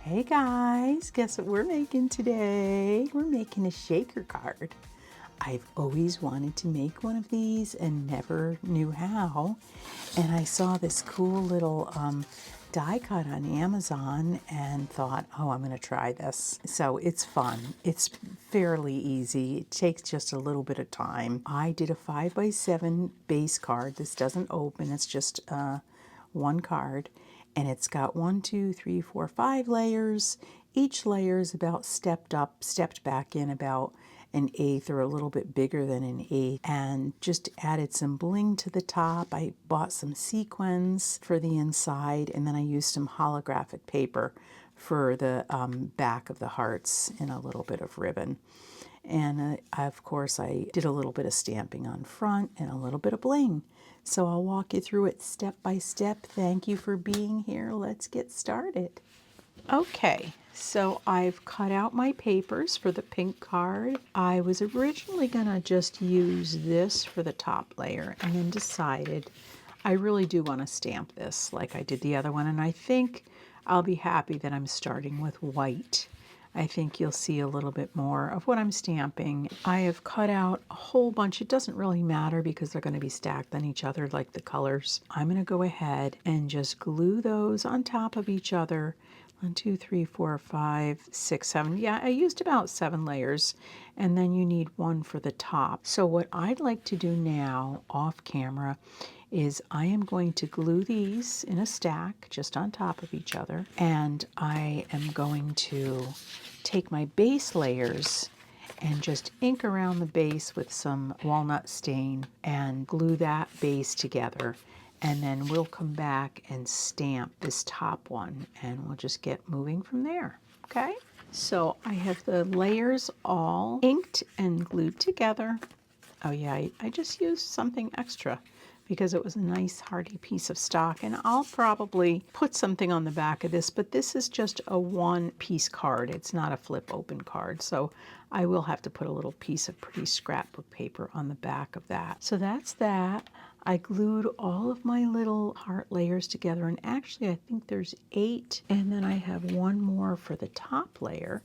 Hey guys, guess what we're making today? We're making a shaker card. I've always wanted to make one of these and never knew how. And I saw this cool little die cut on Amazon and thought, oh, I'm going to try this. So it's fun. It's fairly easy. It takes just a little bit of time. I did a 5x7 base card. This doesn't open. It's just one card. And it's got 1, 2, 3, 4, 5 layers. Each layer is about stepped back in about an eighth or a little bit bigger than an eighth, and just added some bling to the top. I bought some sequins for the inside, and then I used some holographic paper for the back of the hearts and a little bit of ribbon. And of course I did a little bit of stamping on front and a little bit of bling. So I'll walk you through it step by step. Thank you for being here. Let's get started. Okay, so I've cut out my papers for the pink card. I was originally gonna just use this for the top layer and then decided I really do want to stamp this like I did the other one, and I think I'll be happy that I'm starting with white. I think you'll see a little bit more of what I'm stamping. I have cut out a whole bunch. It doesn't really matter because they're going to be stacked on each other like the colors. I'm going to go ahead and just glue those on top of each other. 1, 2, 3, 4, 5, 6, 7. Yeah, I used about 7 layers, and then you need one for the top. So what I'd like to do now off camera is I am going to glue these in a stack just on top of each other, and I am going to take my base layers and just ink around the base with some walnut stain and glue that base together. And then we'll come back and stamp this top one, and we'll just get moving from there, okay? So I have the layers all inked and glued together. Oh yeah, I just used something extra because it was a nice hardy piece of stock, and I'll probably put something on the back of this, but this is just a one-piece card. It's not a flip open card, so I will have to put a little piece of pretty scrapbook paper on the back of that. So that's that. I glued all of my little heart layers together, and actually I think there's 8, and then I have one more for the top layer,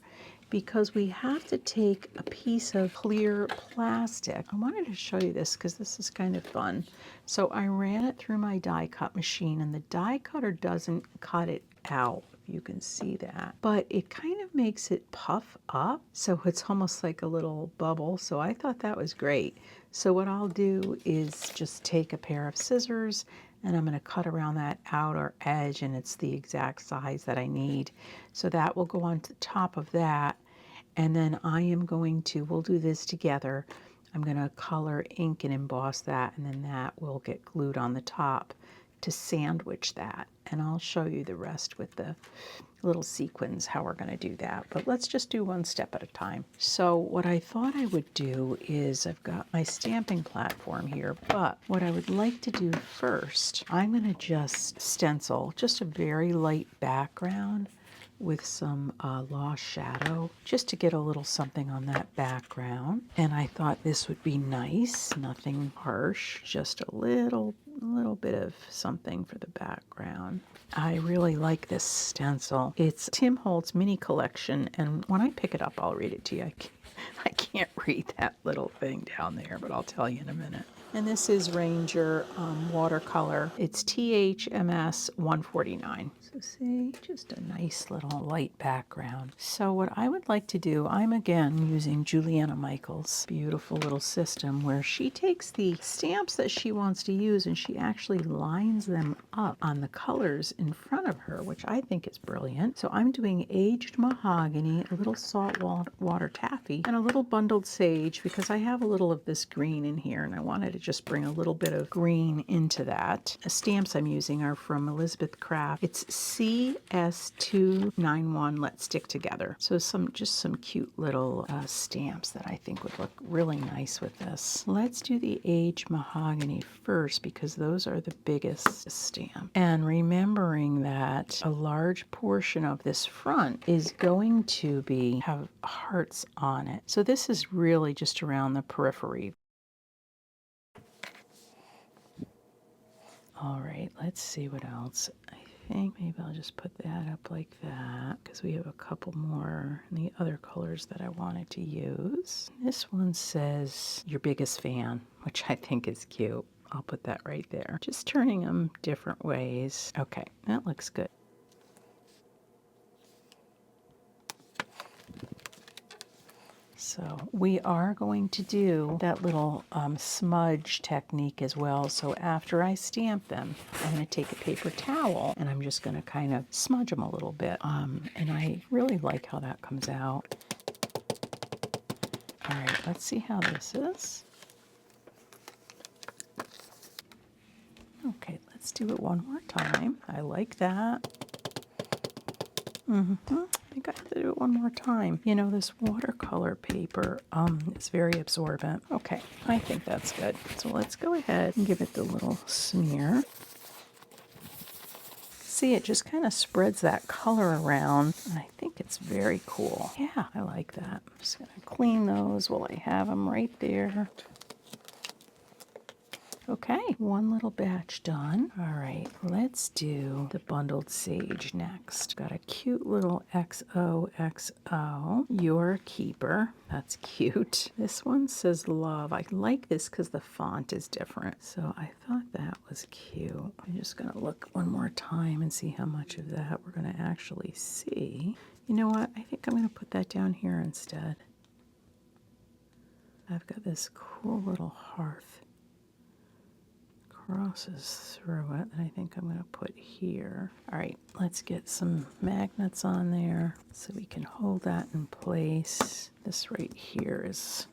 because we have to take a piece of clear plastic. I wanted to show you this because this is kind of fun. So I ran it through my die cut machine, and the die cutter doesn't cut it out. You can see that, but it kind of makes it puff up, so it's almost like a little bubble. So I thought that was great. So what I'll do is just take a pair of scissors, and I'm going to cut around that outer edge, and it's the exact size that I need. So that will go on the top of that, and then I am going to, we'll do this together. I'm going to color, ink, and emboss that, and then that will get glued on the top to sandwich that. And I'll show you the rest with the little sequins, how we're going to do that. But let's just do one step at a time. So what I thought I would do is, I've got my stamping platform here, but what I would like to do first, I'm going to just stencil just a very light background with some lost shadow, just to get a little something on that background. And I thought this would be nice, nothing harsh, just a little bit of something for the background. I really like this stencil. It's Tim Holtz mini collection, and when I pick it up, I'll read it to you. I can't read that little thing down there, but I'll tell you in a minute. And this is Ranger watercolor. It's THMS 149. So see, just a nice little light background. So what I would like to do, I'm again using Juliana Michaels' beautiful little system where she takes the stamps that she wants to use and she actually lines them up on the colors in front of her, which I think is brilliant. So I'm doing aged mahogany, a little saltwater taffy, and a little bundled sage because I have a little of this green in here and I wanted to just bring a little bit of green into that. The stamps I'm using are from Elizabeth Craft. It's CS291 Let's Stick Together. So just some cute little stamps that I think would look really nice with this. Let's do the aged mahogany first because those are the biggest stamp. And remembering that a large portion of this front is going to have hearts on it. So this is really just around the periphery. All right, let's see what else. I think maybe I'll just put that up like that because we have a couple more in the other colors that I wanted to use. This one says your biggest fan, which I think is cute. I'll put that right there. Just turning them different ways. Okay, that looks good. So we are going to do that little smudge technique as well. So after I stamp them, I'm going to take a paper towel and I'm just going to kind of smudge them a little bit. And I really like how that comes out. All right, let's see how this is. Okay, let's do it one more time. I like that. I got to do it one more time. You know, this watercolor paper is very absorbent. Okay, I think that's good. So let's go ahead and give it the little smear. See, it just kind of spreads that color around, and I think it's very cool. Yeah, I like that. I'm just going to clean those while I have them right there. Okay, one little batch done. All right, let's do the bundled sage next. Got a cute little XOXO, your keeper. That's cute. This one says love. I like this because the font is different. So I thought that was cute. I'm just gonna look one more time and see how much of that we're gonna actually see. You know what? I think I'm gonna put that down here instead. I've got this cool little hearth. Crosses through it that I think I'm going to put here. All right, let's get some magnets on there so we can hold that in place. This right here is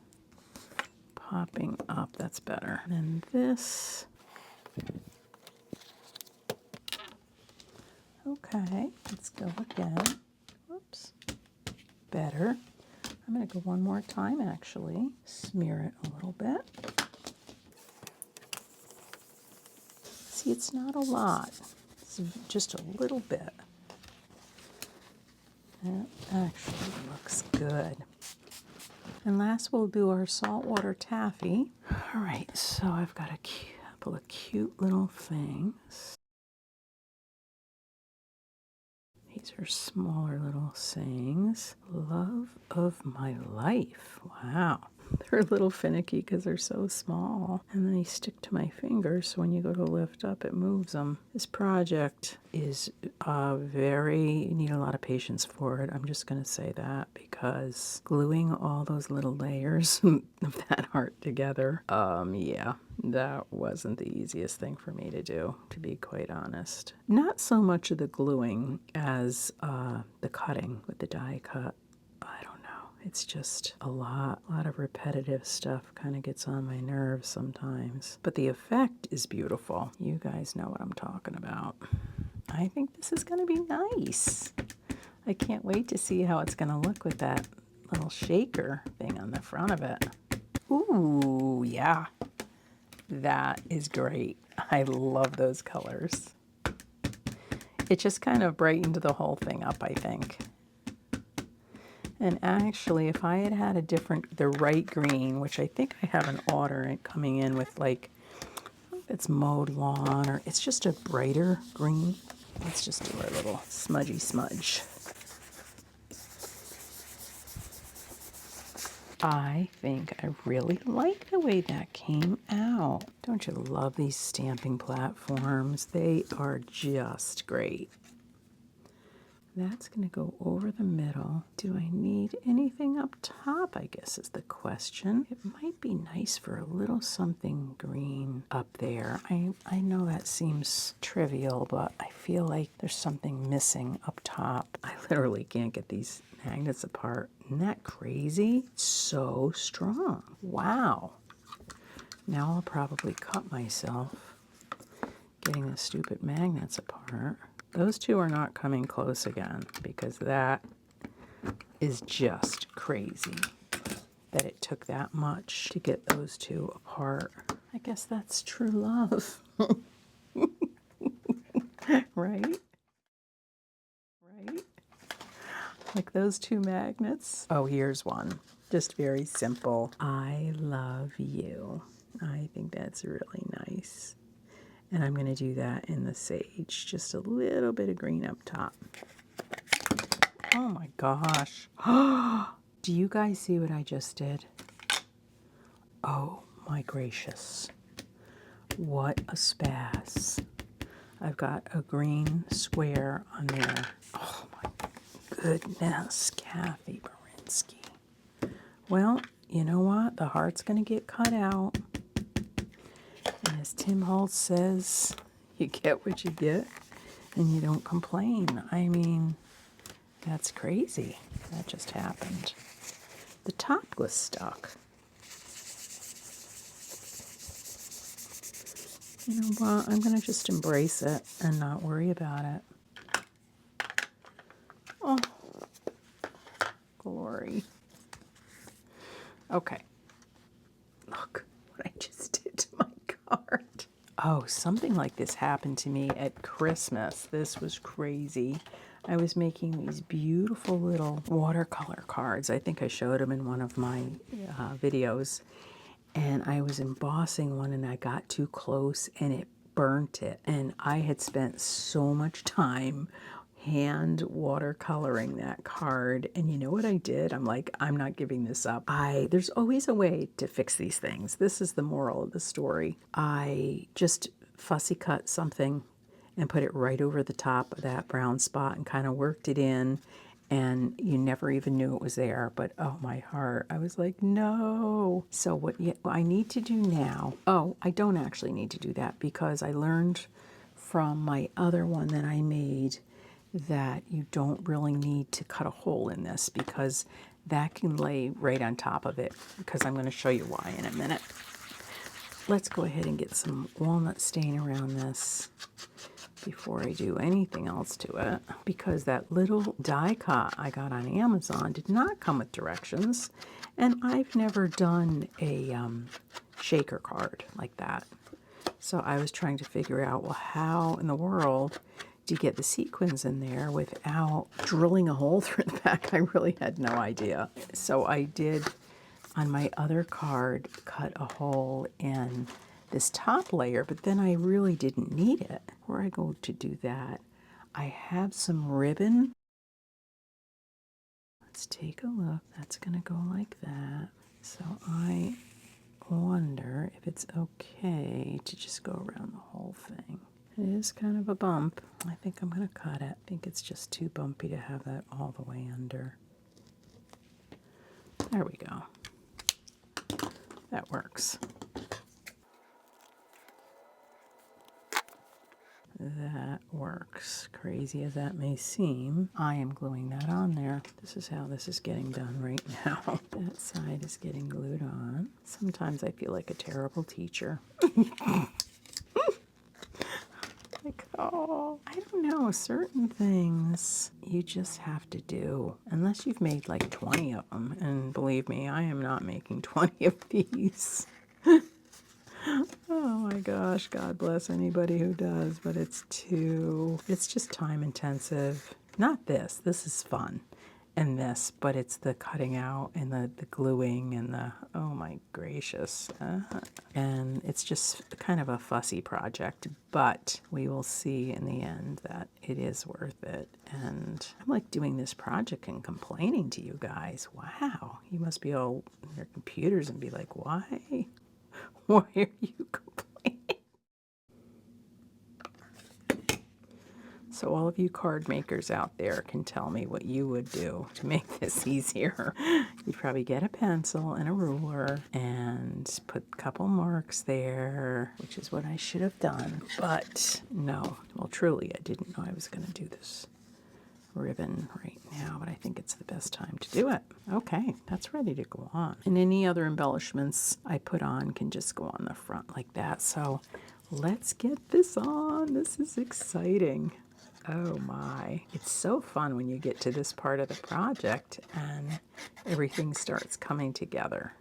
popping up. That's better. And this. Okay, let's go again. Whoops. Better. I'm going to go one more time actually. Smear it a little bit. See, it's not a lot. It's just a little bit. That actually looks good. And last we'll do our saltwater taffy. All right, so I've got a couple of cute little things. These are smaller little sayings. Love of my life. Wow. They're a little finicky because they're so small. And they stick to my fingers, so when you go to lift up, it moves them. This project is you need a lot of patience for it. I'm just going to say that because gluing all those little layers of that art together, yeah, that wasn't the easiest thing for me to do, to be quite honest. Not so much of the gluing as the cutting with the die cut. I don't know. It's just a lot of repetitive stuff kind of gets on my nerves sometimes. But the effect is beautiful. You guys know what I'm talking about. I think this is going to be nice. I can't wait to see how it's going to look with that little shaker thing on the front of it. Ooh, yeah. That is great. I love those colors. It just kind of brightened the whole thing up, I think. And actually, if I had had the right green, which I think I have an order coming in with like, it's mowed lawn, or it's just a brighter green. Let's just do our little smudgy smudge. I think I really like the way that came out. Don't you love these stamping platforms? They are just great. That's going to go over the middle. Do I need anything up top, I guess is the question. It might be nice for a little something green up there. I know that seems trivial, but I feel like there's something missing up top. I literally can't get these magnets apart. Isn't that crazy? So strong. Wow. Now I'll probably cut myself getting the stupid magnets apart. Those two are not coming close again because that is just crazy that it took that much to get those two apart. I guess that's true love. Right? Right? Like those two magnets. Oh, here's one. Just very simple. I love you. I think that's really nice. And I'm going to do that in the sage, just a little bit of green up top. Oh my gosh. Do you guys see what I just did? Oh my gracious. What a spaz. I've got a green square on there. Oh my goodness, Kathy Barinsky. Well, you know what? The heart's going to get cut out. And as Tim Holtz says, you get what you get and you don't complain. I mean, that's crazy. That just happened. The top was stuck. You know what? I'm going to just embrace it and not worry about it. Oh, glory. Okay. Look what I just did to my card. Oh, something like this happened to me at Christmas. This was crazy. I was making these beautiful little watercolor cards. I think I showed them in one of my videos. And I was embossing one and I got too close and it burnt it. And I had spent so much time hand watercoloring that card. And you know what I did? I'm like, I'm not giving this up. There's always a way to fix these things. This is the moral of the story. I just fussy cut something and put it right over the top of that brown spot and kind of worked it in. And you never even knew it was there. But oh my heart, I was like, no. So what I need to do now, oh, I don't actually need to do that because I learned from my other one that I made that you don't really need to cut a hole in this because that can lay right on top of it, because I'm going to show you why in a minute. Let's go ahead and get some walnut stain around this before I do anything else to it, because that little die cut I got on Amazon did not come with directions, and I've never done a shaker card like that. So I was trying to figure out, well, how in the world do you get the sequins in there without drilling a hole through the back? I really had no idea. So I did, on my other card, cut a hole in this top layer, but then I really didn't need it. Before I go to do that, I have some ribbon. Let's take a look. That's gonna go like that. So I wonder if it's okay to just go around the whole thing. It is kind of a bump. I think I'm gonna cut it. I think it's just too bumpy to have that all the way under. There we go. That works. That works. Crazy as that may seem, I am gluing that on there. This is how this is getting done right now. That side is getting glued on. Sometimes I feel like a terrible teacher. Like, oh, I don't know, certain things you just have to do, unless you've made like 20 of them. And believe me, I am not making 20 of these. Oh my gosh, God bless anybody who does, but it's just time intensive. Not this is fun, and this, but it's the cutting out and the gluing and the, oh my gracious. And it's just kind of a fussy project, but we will see in the end that it is worth it. And I'm like doing this project and complaining to you guys. Wow, you must be all on your computers and be like, why? Why are you complaining? So all of you card makers out there can tell me what you would do to make this easier. You'd probably get a pencil and a ruler and put a couple marks there, which is what I should have done. But no, well, truly, I didn't know I was going to do this ribbon right now, but I think it's the best time to do it. Okay, that's ready to go on. And any other embellishments I put on can just go on the front like that. So let's get this on. This is exciting. Oh my. It's so fun when you get to this part of the project and everything starts coming together.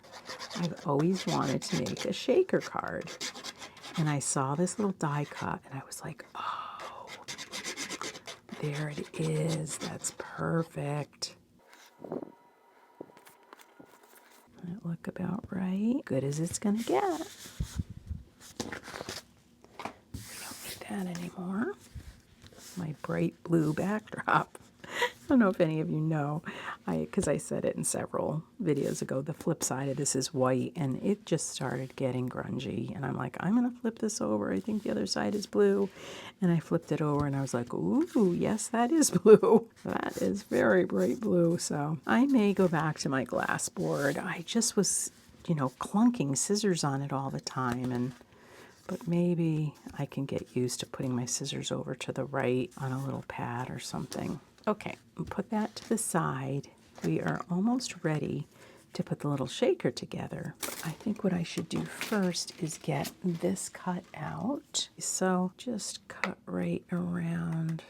I've always wanted to make a shaker card, and I saw this little die cut and I was like, oh, there it is. That's perfect. That look about right. Good as it's gonna get. We that anymore. My bright blue backdrop. I don't know if any of you know, because I said it in several videos ago, the flip side of this is white, and it just started getting grungy. And I'm like, I'm going to flip this over. I think the other side is blue. And I flipped it over, and I was like, ooh, yes, that is blue. That is very bright blue. So I may go back to my glass board. I just was, you know, clunking scissors on it all the time, but maybe I can get used to putting my scissors over to the right on a little pad or something. Okay, put that to the side. We are almost ready to put the little shaker together. I think what I should do first is get this cut out. So just cut right around.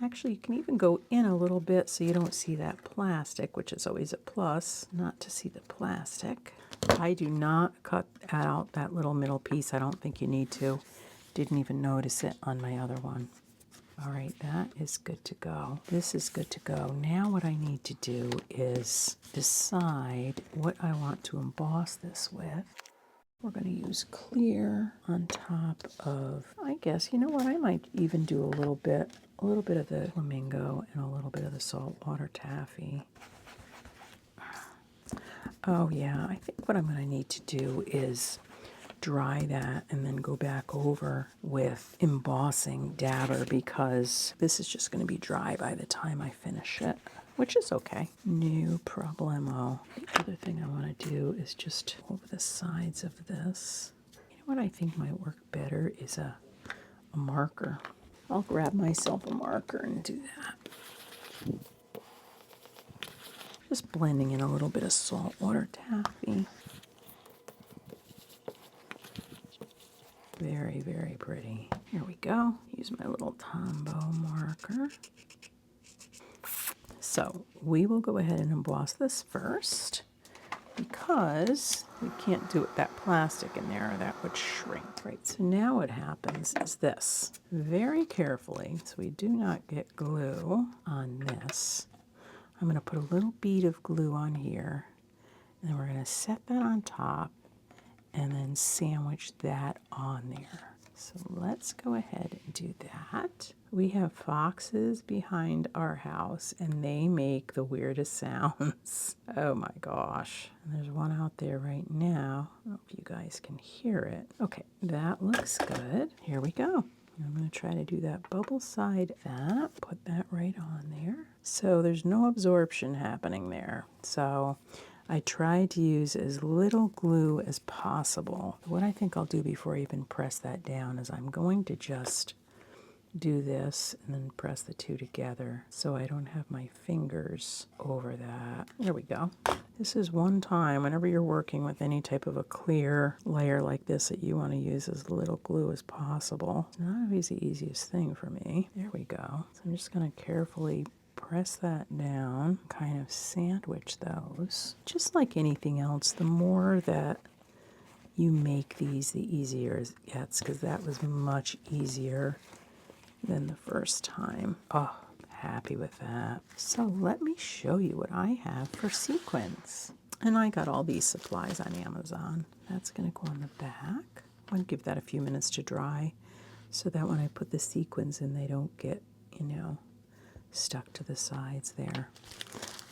Actually, you can even go in a little bit so you don't see that plastic, which is always a plus, not to see the plastic. I do not cut out that little middle piece. I don't think you need to. Didn't even notice it on my other one. All right, that is good to go. This is good to go. Now what I need to do is decide what I want to emboss this with. We're going to use clear on top of, I guess, you know what, I might even do a little bit of the flamingo and a little bit of the saltwater taffy. Oh yeah, I think what I'm going to need to do is dry that and then go back over with embossing dabber, because this is just going to be dry by the time I finish it, which is okay. No problemo. The other thing I want to do is just over the sides of this. You know what I think might work better is a marker. I'll grab myself a marker and do that. Just blending in a little bit of saltwater taffy. Very, very pretty. Here we go. Use my little Tombow marker. So we will go ahead and emboss this first, because we can't do it that plastic in there, or that would shrink. Right, so now what happens is this. Very carefully, so we do not get glue on this, I'm going to put a little bead of glue on here, and then we're going to set that on top, and then sandwich that on there. So let's go ahead and do that. We have foxes behind our house, and they make the weirdest sounds. Oh my gosh. And there's one out there right now. I don't know if you guys can hear it. Okay, that looks good. Here we go. I'm going to try to do that bubble side that. Put that right on there. So there's no absorption happening there. So I try to use as little glue as possible. What I think I'll do before I even press that down is I'm going to just do this and then press the two together so I don't have my fingers over that. There we go. This is one time whenever you're working with any type of a clear layer like this that you want to use as little glue as possible. It's not always the easiest thing for me. There we go. So I'm just going to carefully press that down, kind of sandwich those. Just like anything else, the more that you make these, the easier it gets, because that was much easier than the first time. Oh, happy with that. So let me show you what I have for sequins. And I got all these supplies on Amazon. That's going to go on the back. I'm going to give that a few minutes to dry so that when I put the sequins in, they don't get, you know, stuck to the sides there.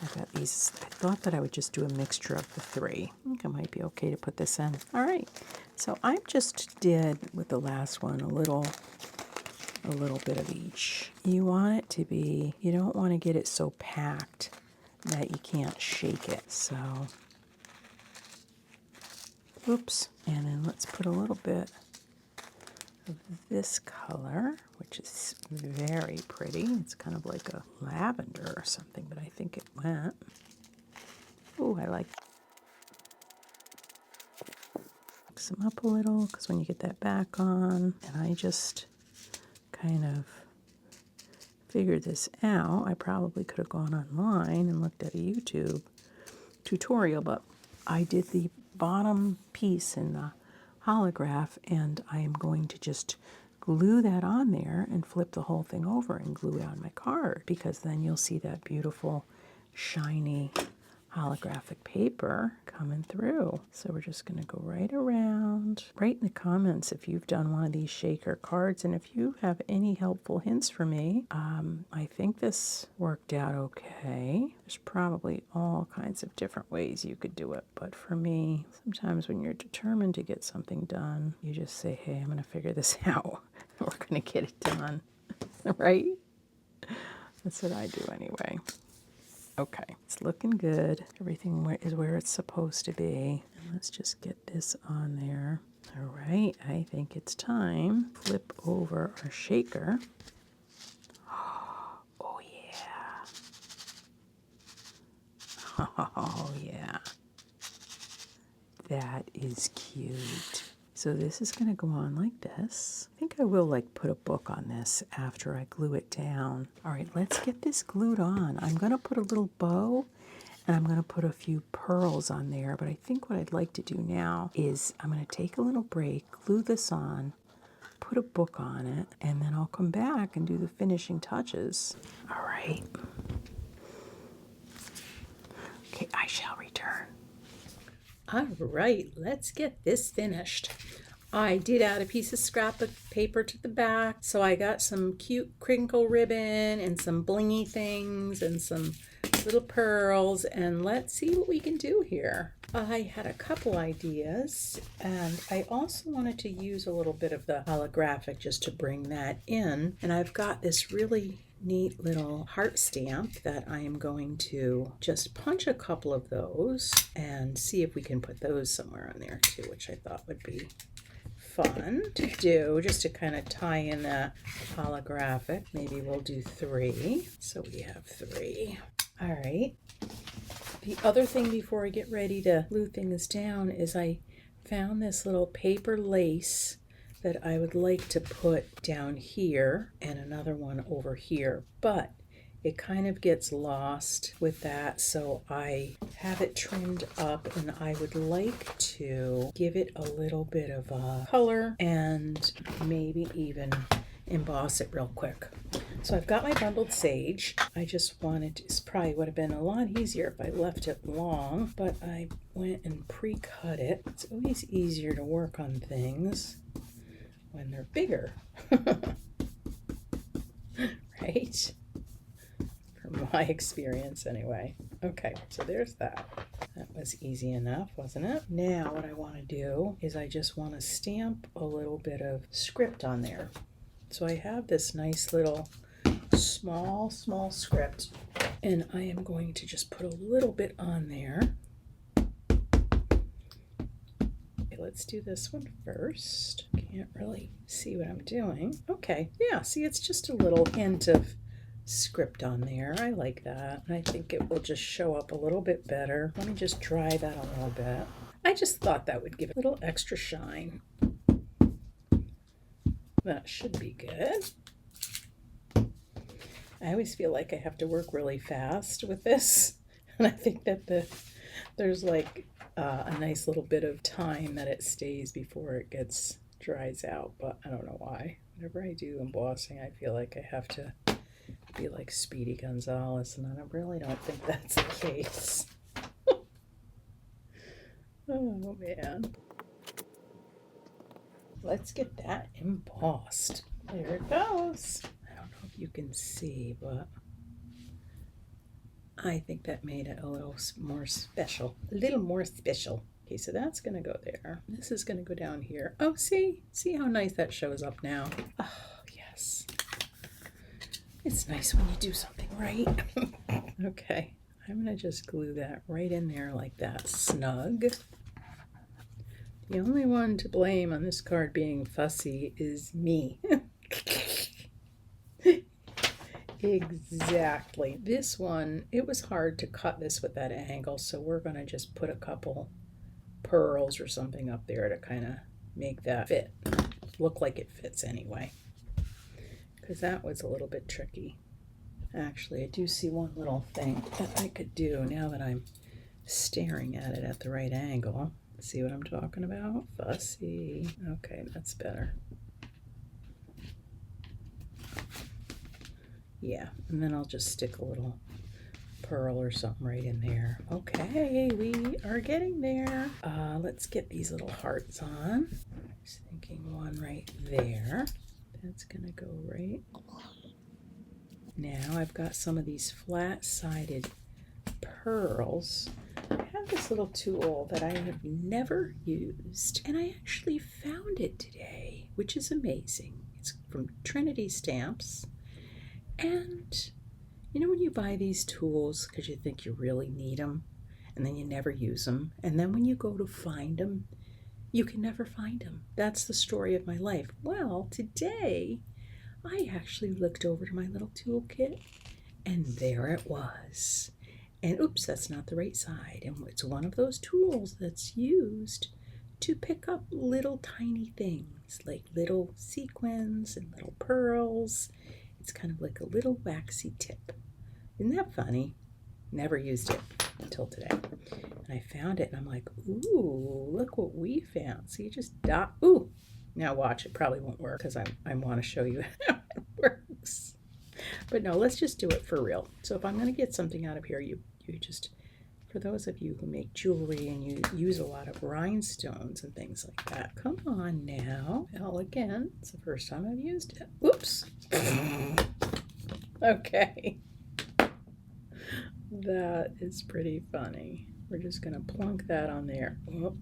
I've got these. I thought that I would just do a mixture of the three. I think it might be okay to put this in. All right. So I just did with the last one a little bit of each. You want it to be, you don't want to get it so packed that you can't shake it. So, oops. And then let's put a little bit of this color, which is very pretty. It's kind of like a lavender or something, but I think it went. Oh, I like mix them up a little, because when you get that back on, and I just kind of figured this out. I probably could have gone online and looked at a YouTube tutorial, but I did the bottom piece in the holograph, and I am going to just glue that on there and flip the whole thing over and glue it on my card, because then you'll see that beautiful shiny holographic paper coming through. So we're just going to go right around. Write in the comments if you've done one of these shaker cards, and if you have any helpful hints for me. I think this worked out okay. There's probably all kinds of different ways you could do it, but for me, sometimes when you're determined to get something done, you just say, hey, I'm going to figure this out. We're going to get it done, right? That's what I do anyway. Okay, it's looking good. Everything is where it's supposed to be. And let's just get this on there. All right, I think it's time. Flip over our shaker. Oh, yeah. Oh, yeah. That is cute. So this is going to go on like this. I think I will like put a book on this after I glue it down. All right, let's get this glued on. I'm going to put a little bow and I'm going to put a few pearls on there. But I think what I'd like to do now is I'm going to take a little break, glue this on, put a book on it, and then I'll come back and do the finishing touches. All right. Okay, I shall return. All right, let's get this finished. I did add a piece of scrap of paper to the back, so I got some cute crinkle ribbon and some blingy things and some little pearls, and let's see what we can do here. I had a couple ideas, and I also wanted to use a little bit of the holographic just to bring that in, and I've got this really neat little heart stamp that I am going to just punch a couple of those and see if we can put those somewhere on there too, which I thought would be fun to do, just to kind of tie in that holographic. Maybe we'll do 3. So we have 3. All right. The other thing before I get ready to glue things down is I found this little paper lace that I would like to put down here and another one over here, but it kind of gets lost with that, so I have it trimmed up and I would like to give it a little bit of a color and maybe even emboss it real quick. So I've got my bundled sage. I just wanted to, this probably would have been a lot easier if I left it long, but I went and pre-cut it. It's always easier to work on things when they're bigger, right? From my experience anyway. Okay, so there's that. That was easy enough, wasn't it? Now what I want to do is I just want to stamp a little bit of script on there. So I have this nice little small script, and I am going to just put a little bit on there. Let's do this one first. Can't really see what I'm doing. Okay, yeah, see, it's just a little hint of script on there. I like that. I think it will just show up a little bit better. Let me just dry that a little bit. I just thought that would give it a little extra shine. That should be good. I always feel like I have to work really fast with this, and I think that there's like a nice little bit of time that it stays before it dries out, but I don't know why. Whenever I do embossing, I feel like I have to be like Speedy Gonzalez, and I really don't think that's the case. Oh man. Let's get that embossed. There it goes. I don't know if you can see, but I think that made it a little more special. A little more special. Okay, so that's going to go there. This is going to go down here. Oh, see how nice that shows up now. Oh, yes. It's nice when you do something right. Okay, I'm going to just glue that right in there like that, snug. The only one to blame on this card being fussy is me. Exactly. This one, it was hard to cut this with that angle, so we're going to just put a couple pearls or something up there to kind of make that fit. Look like it fits anyway, because that was a little bit tricky. Actually, I do see one little thing that I could do now that I'm staring at it at the right angle. See what I'm talking about? Fussy. Okay, that's better. Yeah, and then I'll just stick a little pearl or something right in there. Okay, we are getting there. Let's get these little hearts on. I was thinking one right there. That's gonna go right. Now I've got some of these flat-sided pearls. I have this little tool that I have never used, and I actually found it today, which is amazing. It's from Trinity Stamps, and you know when you buy these tools because you think you really need them, and then you never use them, and then when you go to find them, you can never find them. That's the story of my life. Well, today I actually looked over to my little toolkit, and there it was. And oops, that's not the right side. And it's one of those tools that's used to pick up little tiny things, like little sequins and little pearls. It's kind of like a little waxy tip. Isn't that funny? Never used it until today. And I found it, and I'm like, ooh, look what we found. See, just ooh. Now watch, it probably won't work because I want to show you how it works. But no, let's just do it for real. So if I'm going to get something out of here, you just, for those of you who make jewelry and you use a lot of rhinestones and things like that, come on now. Well, again, it's the first time I've used it. Whoops. Okay. That is pretty funny. We're just going to plunk that on there. Oh.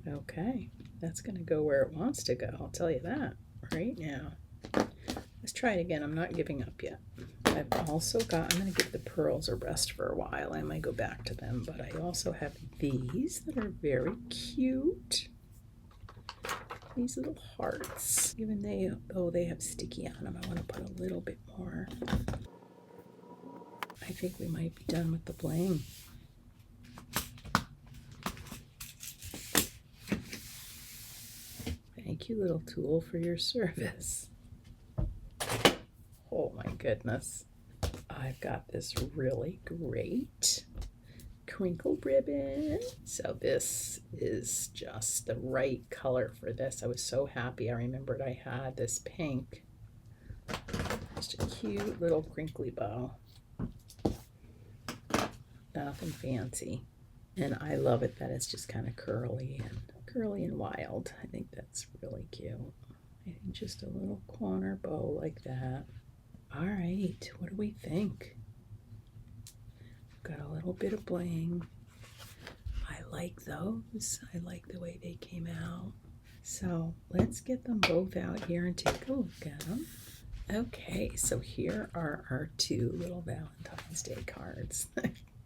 Okay. That's going to go where it wants to go. I'll tell you that right now. Let's try it again. I'm not giving up yet. I've also got, I'm going to give the pearls a rest for a while. I might go back to them, but I also have these that are very cute. These little hearts. Even though they have sticky on them, I want to put a little bit more. I think we might be done with the bling. Thank you, little tool, for your service. Oh my goodness. I've got this really great crinkle ribbon. So this is just the right color for this. I was so happy. I remembered I had this pink. Just a cute little crinkly bow. Nothing fancy. And I love it that it's just kind of curly and wild. I think that's really cute. I think just a little corner bow like that. All right, what do we think? Got a little bit of bling. I like those. I like the way they came out. So let's get them both out here and take a look at them. Okay, so here are our two little Valentine's Day cards.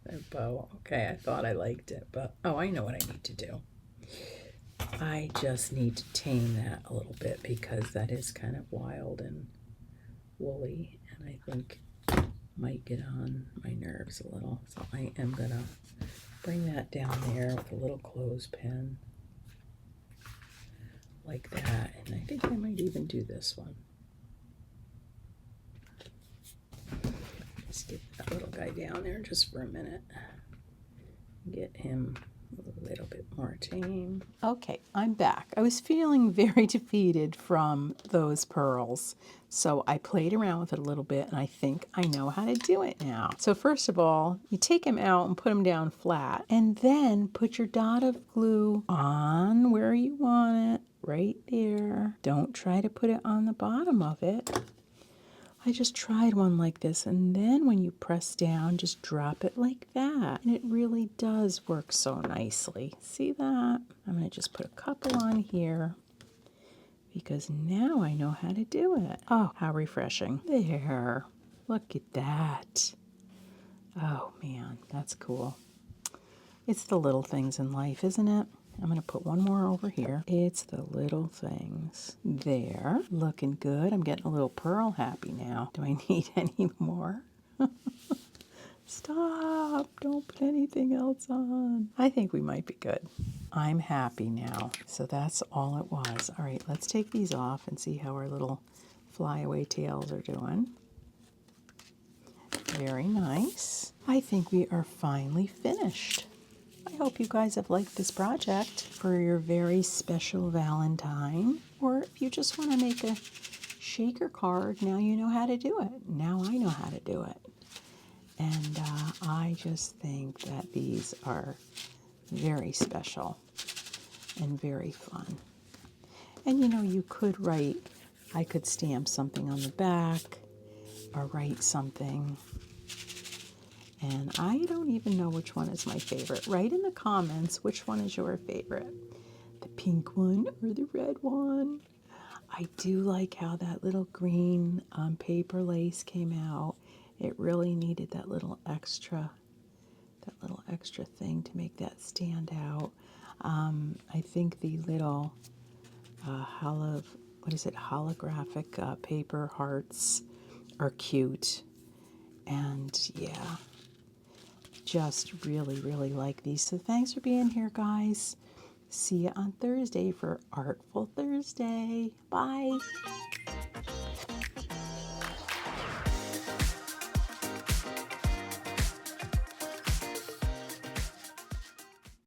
A bow. Okay, I thought I liked it, but oh, I know what I need to do. I just need to tame that a little bit because that is kind of wild and woolly, and I think might get on my nerves a little. So I am gonna bring that down there with a little clothespin like that, and I think I might even do this one. Just get that little guy down there just for a minute. Get him a little bit more tame. Okay, I'm back. I was feeling very defeated from those pearls, so I played around with it a little bit, and I think I know how to do it now. So first of all, you take them out and put them down flat, and then put your dot of glue on where you want it, right there. Don't try to put it on the bottom of it. I just tried one like this, and then when you press down, just drop it like that. And it really does work so nicely. See that? I'm going to just put a couple on here because now I know how to do it. Oh, how refreshing. There. Look at that. Oh, man, that's cool. It's the little things in life, isn't it? I'm going to put one more over here. It's the little things. There. Looking good. I'm getting a little pearl happy now. Do I need any more? Stop. Don't put anything else on. I think we might be good. I'm happy now. So that's all it was. All right, let's take these off and see how our little flyaway tails are doing. Very nice. I think we are finally finished. I hope you guys have liked this project for your very special Valentine, or if you just want to make a shaker card, now you know how to do it. Now I know how to do it. And I just think that these are very special and very fun. And you know, you could write, I could stamp something on the back or write something. And I don't even know which one is my favorite. Write in the comments which one is your favorite. The pink one or the red one. I do like how that little green paper lace came out. It really needed that little extra thing to make that stand out. I think the little holographic paper hearts are cute. And yeah, just really, really like these. So thanks for being here, guys. See you on Thursday for Artful Thursday. Bye.